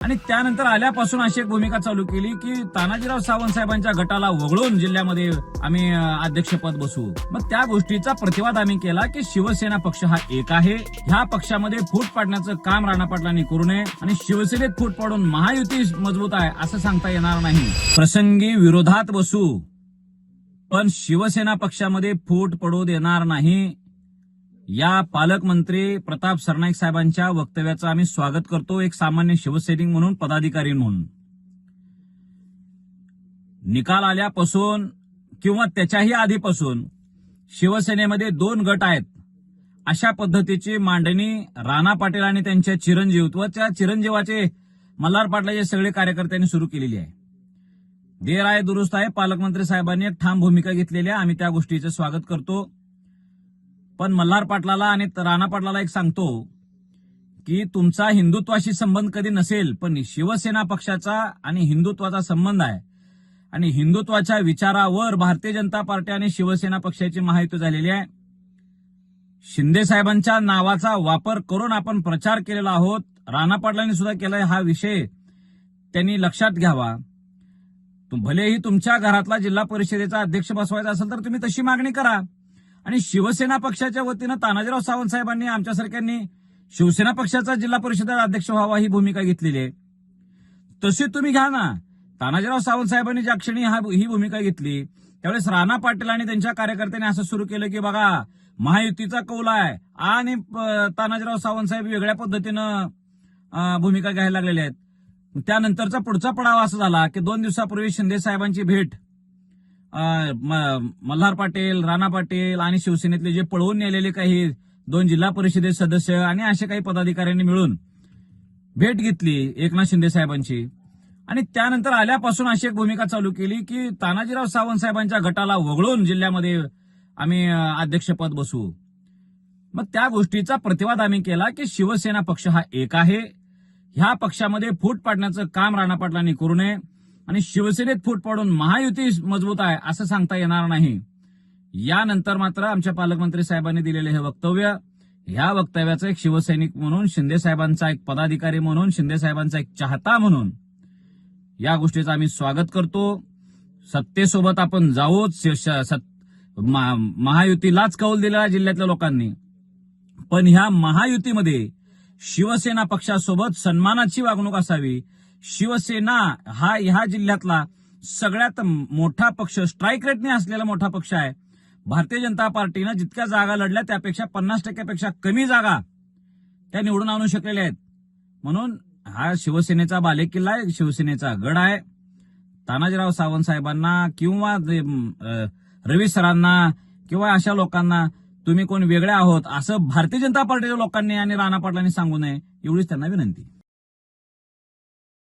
आणि त्यानंतर आल्यापासून अशी एक भूमिका चालू केली की तानाजीराव सावंत साहेबांच्या गटाला वगळून जिल्ह्यामध्ये आम्ही अध्यक्षपद बसवू. मग त्या गोष्टीचा प्रतिवाद आम्ही केला की शिवसेना पक्ष हा एक आहे. ह्या पक्षामध्ये फूट पाडण्याचं काम राणा पाटलांनी करू नये आणि शिवसेनेत फूट पाडून महायुती मजबूत आहे असं सांगता येणार नाही. प्रसंगी विरोधात बसू पण शिवसेना पक्षामध्ये फूट पडू देणार नाही. या पालकमंत्री प्रताप सरनाईक साहेबांच्या वक्तव्याचं आम्ही स्वागत करतो एक सामान्य शिवसैनिक म्हणून, पदाधिकारी म्हणून. निकाल आल्यापासून किंवा त्याच्याही आधीपासून शिवसेनेमध्ये 2 गट आहेत अशा पद्धतीची मांडणी राणा पाटील आणि त्यांच्या चिरंजीवत्वाच्या चिरंजीवाचे मल्हार पाटलाचे सगळे कार्यकर्त्यांनी सुरू केलेली आहे. देर आहे दुरुस्त आहे. पालकमंत्री साहेबांनी एक ठाम भूमिका घेतलेली आहे. आम्ही त्या गोष्टीचं स्वागत करतो. पण मल्हार पाटलाला आणि राणा पाटलाला एक सांगतो की तुमचा हिंदुत्वाशी संबंध कधी नसेल, पण शिवसेना पक्षाचा आणि हिंदुत्वाचा संबंध आहे आणि हिंदुत्वाच्या विचारावर भारतीय जनता पार्टी आणि शिवसेना पक्षाची महायुती झालेली आहे. शिंदे साहेबांच्या नावाचा वापर करून आपण प्रचार केलेला आहोत. राणा पाटलांनी सुद्धा केलाय. हा विषय त्यांनी लक्षात घ्यावा. भलेही तुमच्या घरातला जिल्हा परिषदेचा अध्यक्ष बसवायचा असेल तर तुम्ही तशी मागणी करा. आणि शिवसेना पक्षाच्या वतीनं तानाजीराव सावंत साहेबांनी आमच्यासारख्यांनी शिवसेना पक्षाचा जिल्हा परिषदेचा अध्यक्ष व्हावा ही भूमिका घेतलेली आहे. तशी तुम्ही घ्या ना. तानाजीराव सावंत साहेबांनी ज्या क्षणी ही भूमिका घेतली त्यावेळेस राणा पाटील आणि त्यांच्या कार्यकर्त्यांनी असं सुरू केलं की बघा महायुतीचा कौल आहे आणि तानाजीराव सावंत साहेब वेगळ्या पद्धतीनं भूमिका घ्यायला लागलेल्या आहेत. त्यानंतरचा पुढचा पडाव असा झाला की 2 दिवसापूर्वी शिंदे साहेबांची भेट मल्हार पाटील, राणा पाटील आणि शिवसेनेतले जे पळवून नेलेले काही 2 जिल्हा परिषदेचे सदस्य आणि असे काही पदाधिकाऱ्यांनी मिळून भेट घेतली एकनाथ शिंदे साहेबांची. आणि त्यानंतर आल्यापासून अशी एक भूमिका चालू केली की तानाजीराव सावंत साहेबांच्या गटाला वगळून जिल्ह्यामध्ये आम्ही अध्यक्षपद बसवू. मग त्या गोष्टीचा प्रतिवाद आम्ही केला की शिवसेना पक्ष हा एक आहे. ह्या पक्षामध्ये फूट पाडण्याचं काम राणा पाटलांनी करू नये आणि शिवसेनेत फूट पाडून महायुती मजबूत आहे असं सांगता येणार नाही. यानंतर मात्र आमच्या पालकमंत्री साहेबांनी दिलेले हे वक्तव्य, ह्या वक्तव्याचं एक शिवसैनिक म्हणून, शिंदे साहेबांचा एक पदाधिकारी म्हणून, शिंदे साहेबांचा एक चाहता म्हणून या गोष्टीचं आम्ही स्वागत करतो. सत्तेसोबत आपण जाऊच. महायुतीलाच कौल दिला जिल्ह्यातल्या लोकांनी. पण ह्या महायुतीमध्ये शिवसेना पक्षासोबत सन्मानाची वागणूक असावी. शिवसेना हा ह्या जिल्ह्यातला सगळ्यात मोठा पक्ष, स्ट्राईक रेटने असलेला मोठा पक्ष आहे. भारतीय जनता पार्टीनं जितक्या जागा लढल्या त्यापेक्षा 50% कमी जागा त्या निवडून आणू शकलेल्या आहेत. म्हणून हा शिवसेनेचा बालेकिल्ला आहे, शिवसेनेचा गड आहे. तानाजीराव सावंत साहेबांना किंवा रवी सरांना किंवा अशा लोकांना तुम्ही कोण वेगळे आहोत असं भारतीय जनता पार्टीच्या लोकांनी आणि राणा पाटलांनी सांगू नये एवढीच त्यांना विनंती.